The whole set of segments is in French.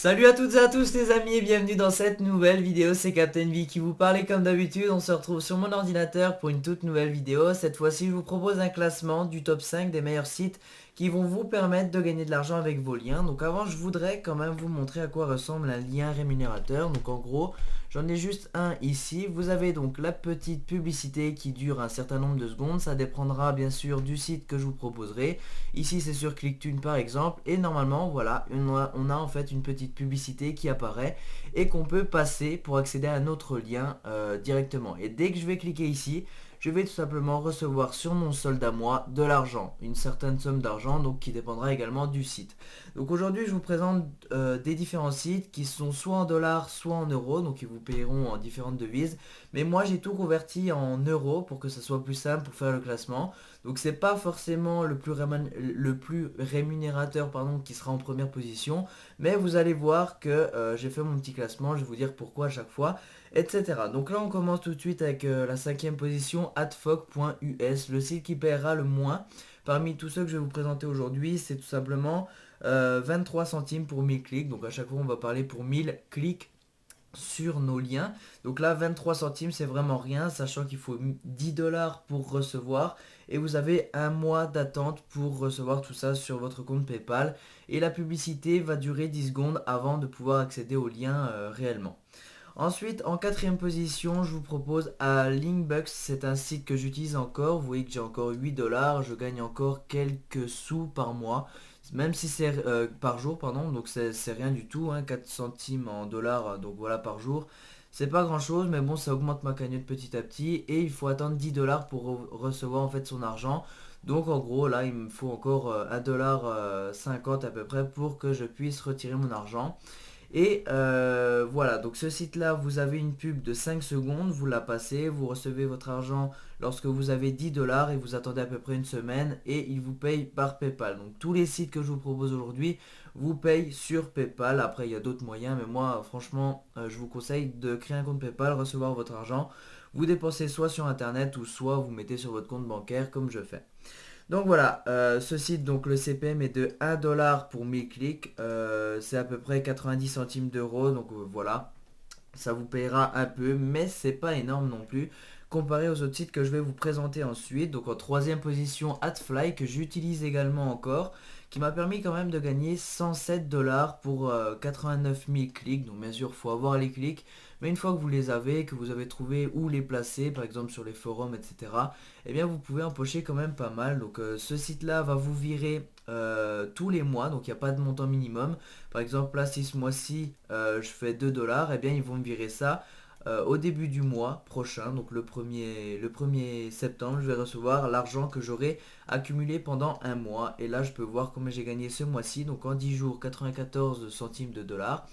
Salut à toutes et à tous les amis et bienvenue dans cette nouvelle vidéo, c'est Captain V qui vous parle et comme d'habitude on se retrouve sur mon ordinateur pour une toute nouvelle vidéo. Cette fois-ci je vous propose un classement du top 5 des meilleurs sites qui vont vous permettre de gagner de l'argent avec vos liens. Donc avant je voudrais quand même vous montrer à quoi ressemble un lien rémunérateur. Donc en gros j'en ai juste un ici. Vous avez donc la petite publicité qui dure un certain nombre de secondes. Ça dépendra bien sûr du site que je vous proposerai. Ici c'est sur ClickTune par exemple et normalement voilà on a en fait une petite publicité qui apparaît et qu'on peut passer pour accéder à un autre lien directement. Et dès que je vais cliquer ici, je vais tout simplement recevoir sur mon solde à moi de l'argent, une certaine somme d'argent donc qui dépendra également du site. Donc aujourd'hui je vous présente des différents sites qui sont soit en dollars soit en euros, donc ils vous payeront en différentes devises. Mais moi j'ai tout converti en euros pour que ça soit plus simple pour faire le classement. Donc c'est pas forcément le plus rémunérateur qui sera en première position, mais vous allez voir que j'ai fait mon petit classement, je vais vous dire pourquoi à chaque fois, etc. Donc là on commence tout de suite avec la cinquième position, adfoc.us, le site qui paiera le moins. Parmi tous ceux que je vais vous présenter aujourd'hui, c'est tout simplement 23 centimes pour 1000 clics. Donc à chaque fois on va parler pour 1000 clics sur nos liens. Donc là 23 centimes c'est vraiment rien, sachant qu'il faut 10 dollars pour recevoir et vous avez un mois d'attente pour recevoir tout ça sur votre compte PayPal et la publicité va durer 10 secondes avant de pouvoir accéder au lien réellement. Ensuite, en quatrième position, je vous propose à Linkbucks. C'est un site que j'utilise encore. Vous voyez que j'ai encore 8 dollars. Je gagne encore quelques sous par mois. Même si c'est par jour, pardon. Donc c'est rien du tout. 4 centimes en dollars. Donc voilà par jour. C'est pas grand chose. Mais bon, ça augmente ma cagnotte petit à petit. Et il faut attendre 10 dollars pour recevoir en fait son argent. Donc en gros, là, il me faut encore 1,50$ à peu près pour que je puisse retirer mon argent. Et voilà, donc ce site-là, vous avez une pub de 5 secondes, vous la passez, vous recevez votre argent lorsque vous avez 10 dollars et vous attendez à peu près une semaine et il vous paye par PayPal. Donc tous les sites que je vous propose aujourd'hui vous payent sur PayPal. Après, il y a d'autres moyens, mais moi, franchement, je vous conseille de créer un compte PayPal, recevoir votre argent. Vous dépensez soit sur Internet ou soit vous mettez sur votre compte bancaire comme je fais. Donc voilà, ce site, donc le CPM est de 1$ pour 1000 clics, c'est à peu près 90 centimes d'euros, donc voilà, ça vous payera un peu, mais c'est pas énorme non plus, comparé aux autres sites que je vais vous présenter ensuite. Donc en troisième position, Adfly, que j'utilise également encore, qui m'a permis quand même de gagner 107 dollars pour 89 000 clics. Donc bien sûr, il faut avoir les clics, mais une fois que vous les avez, que vous avez trouvé où les placer, par exemple sur les forums, etc., eh bien vous pouvez empocher quand même pas mal. Donc ce site-là va vous virer tous les mois, donc il n'y a pas de montant minimum. Par exemple, là, si ce mois-ci, je fais 2 dollars, eh bien ils vont me virer ça au début du mois prochain, donc le 1er septembre, je vais recevoir l'argent que j'aurai accumulé pendant un mois. Et là, je peux voir combien j'ai gagné ce mois-ci. Donc en 10 jours, 94 centimes de dollars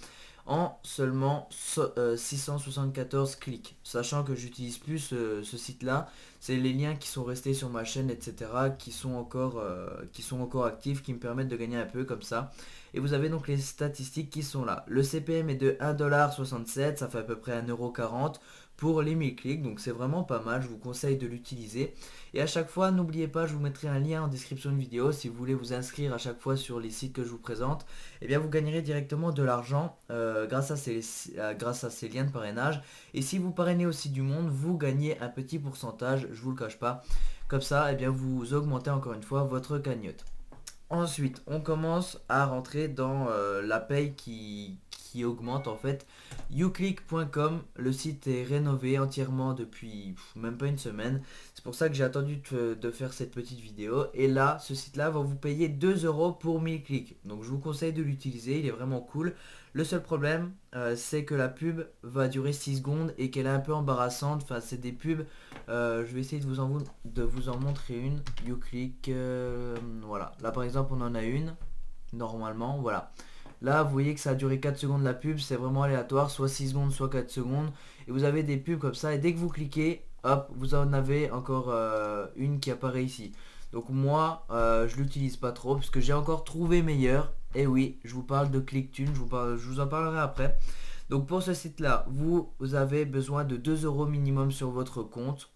en seulement 674 clics. Sachant que j'utilise plus ce site-là, c'est les liens qui sont restés sur ma chaîne, etc., qui sont encore actifs, qui me permettent de gagner un peu comme ça. Et vous avez donc les statistiques qui sont là. Le CPM est de 1,67$, ça fait à peu près 1,40€ pour les 1000 clics, donc c'est vraiment pas mal, je vous conseille de l'utiliser. Et à chaque fois, n'oubliez pas, je vous mettrai un lien en description de vidéo si vous voulez vous inscrire à chaque fois sur les sites que je vous présente. Et bien vous gagnerez directement de l'argent grâce à ces liens de parrainage. Et si vous parrainez aussi du monde, vous gagnez un petit pourcentage, je vous le cache pas. Comme ça, et bien vous augmentez encore une fois votre cagnotte. Ensuite, on commence à rentrer dans la paye qui augmente en fait. Uclick.com, le site est rénové entièrement depuis même pas une semaine. C'est pour ça que j'ai attendu de faire cette petite vidéo. Et là, ce site-là va vous payer 2€ pour 1000 clics. Donc je vous conseille de l'utiliser, il est vraiment cool. Le seul problème, c'est que la pub va durer 6 secondes et qu'elle est un peu embarrassante. Enfin, c'est des pubs. Je vais essayer de vous en montrer une. Uclick, voilà. Là, par exemple, on en a une. Normalement, voilà. Là, vous voyez que ça a duré 4 secondes la pub. C'est vraiment aléatoire. Soit 6 secondes, soit 4 secondes. Et vous avez des pubs comme ça. Et dès que vous cliquez, hop, vous en avez encore une qui apparaît ici. Donc moi, je l'utilise pas trop parce que j'ai encore trouvé meilleur. Et oui, je vous parle de ClickTune, je vous en parlerai après. Donc pour ce site là, vous avez besoin de 2€ minimum sur votre compte.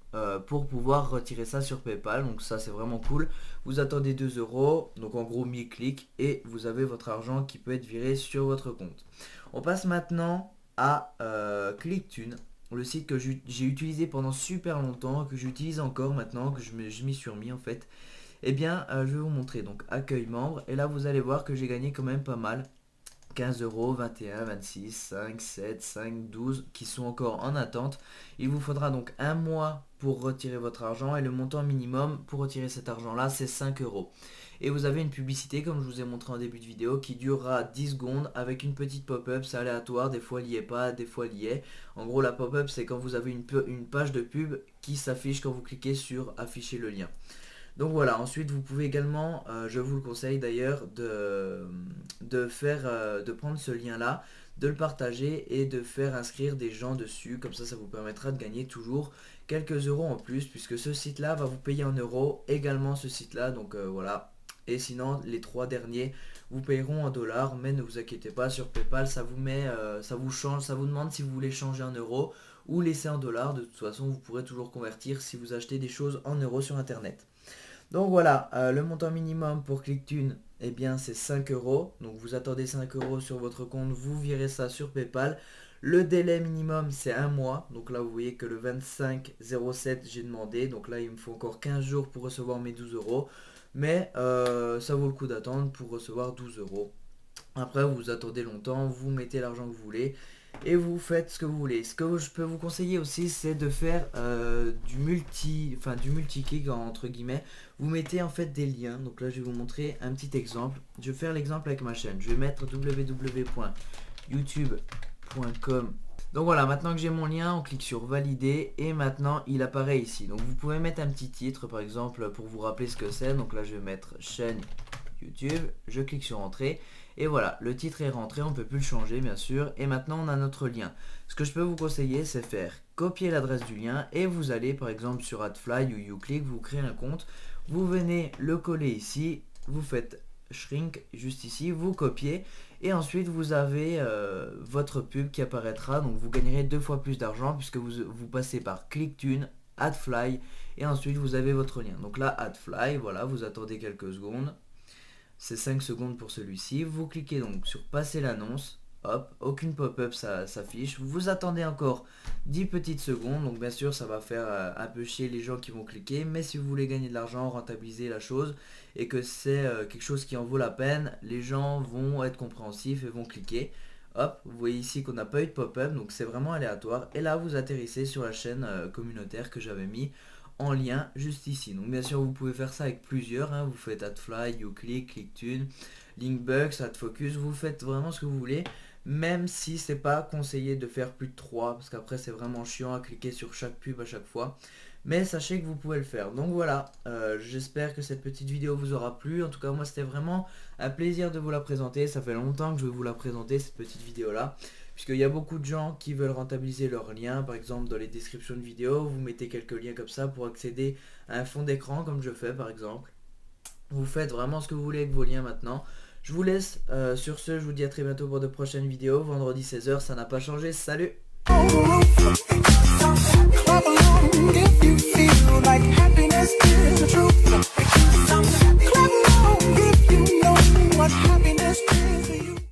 pour pouvoir retirer ça sur PayPal. Donc ça c'est vraiment cool. Vous attendez 2 euros, donc en gros 1000 clics et vous avez votre argent qui peut être viré sur votre compte. On passe maintenant à Clicktunes, le site que j'ai utilisé pendant super longtemps, que j'utilise encore maintenant, que je m'y suis remis en fait. Eh bien je vais vous montrer donc accueil membre et là vous allez voir que j'ai gagné quand même pas mal. 15 euros, 21, 26, 5, 7, 5, 12 qui sont encore en attente. Il vous faudra donc un mois pour retirer votre argent et le montant minimum pour retirer cet argent là c'est 5 euros. Et vous avez une publicité comme je vous ai montré en début de vidéo qui durera 10 secondes avec une petite pop-up, c'est aléatoire, des fois il n'y est pas, des fois il y est. En gros la pop-up c'est quand vous avez une page de pub qui s'affiche quand vous cliquez sur afficher le lien. Donc voilà, ensuite vous pouvez également, je vous le conseille d'ailleurs, de prendre ce lien là, de le partager et de faire inscrire des gens dessus, comme ça vous permettra de gagner toujours quelques euros en plus, puisque ce site là va vous payer en euros, également ce site là, donc voilà. Et sinon les 3 derniers vous payeront en dollars, mais ne vous inquiétez pas, sur PayPal ça vous met, ça vous change, ça vous demande si vous voulez changer en euros ou laisser en dollars. De toute façon vous pourrez toujours convertir si vous achetez des choses en euros sur internet. Donc voilà, le montant minimum pour Clicktunes, eh bien c'est 5 euros. Donc vous attendez 5 euros sur votre compte, vous virez ça sur PayPal. Le délai minimum c'est un mois. Donc là vous voyez que le 25/07 j'ai demandé. Donc là il me faut encore 15 jours pour recevoir mes 12 euros. Mais ça vaut le coup d'attendre pour recevoir 12 euros. Après vous attendez longtemps, vous mettez l'argent que vous voulez et vous faites ce que vous voulez. Ce que je peux vous conseiller aussi c'est de faire du multi-click entre guillemets. Vous mettez en fait des liens. Donc là je vais vous montrer un petit exemple. Je vais faire l'exemple avec ma chaîne. Je vais mettre www.youtube.com. Donc voilà, maintenant que j'ai mon lien, on clique sur valider et maintenant il apparaît ici. Donc vous pouvez mettre un petit titre par exemple pour vous rappeler ce que c'est. Donc là je vais mettre chaîne YouTube, je clique sur entrée et voilà, le titre est rentré, on ne peut plus le changer bien sûr. Et maintenant on a notre lien. Ce que je peux vous conseiller c'est faire copier l'adresse du lien et vous allez par exemple sur AdFly ou YouClick, vous créez un compte, vous venez le coller ici, vous faites shrink juste ici, vous copiez et ensuite vous avez votre pub qui apparaîtra. Donc vous gagnerez 2 fois plus d'argent puisque vous passez par Clicktunes, AdFly et ensuite vous avez votre lien. Donc là AdFly, voilà, vous attendez quelques secondes, c'est 5 secondes pour celui-ci, vous cliquez donc sur passer l'annonce. Hop, aucune pop-up s'affiche. Vous attendez encore 10 petites secondes. Donc bien sûr ça va faire un peu chier les gens qui vont cliquer. Mais si vous voulez gagner de l'argent, rentabiliser la chose et que c'est quelque chose qui en vaut la peine, les gens vont être compréhensifs et vont cliquer. Hop, vous voyez ici qu'on n'a pas eu de pop-up. Donc c'est vraiment aléatoire. Et là vous atterrissez sur la chaîne communautaire que j'avais mis en lien juste ici. Donc bien sûr vous pouvez faire ça avec plusieurs. Vous faites AdFly, YouClick, Clicktunes, Linkbugs, AdFocus. Vous faites vraiment ce que vous voulez. Même si c'est pas conseillé de faire plus de 3 parce qu'après c'est vraiment chiant à cliquer sur chaque pub à chaque fois. Mais sachez que vous pouvez le faire. Donc voilà, j'espère que cette petite vidéo vous aura plu. En tout cas moi c'était vraiment un plaisir de vous la présenter. Ça fait longtemps que je vais vous la présenter cette petite vidéo là. Puisqu'il y a beaucoup de gens qui veulent rentabiliser leurs liens. Par exemple dans les descriptions de vidéos, vous mettez quelques liens comme ça pour accéder à un fond d'écran comme je fais par exemple. Vous faites vraiment ce que vous voulez avec vos liens maintenant. Je vous laisse, sur ce, je vous dis à très bientôt pour de prochaines vidéos. Vendredi 16 h, ça n'a pas changé. Salut! Clap along if you know what happiness is to you.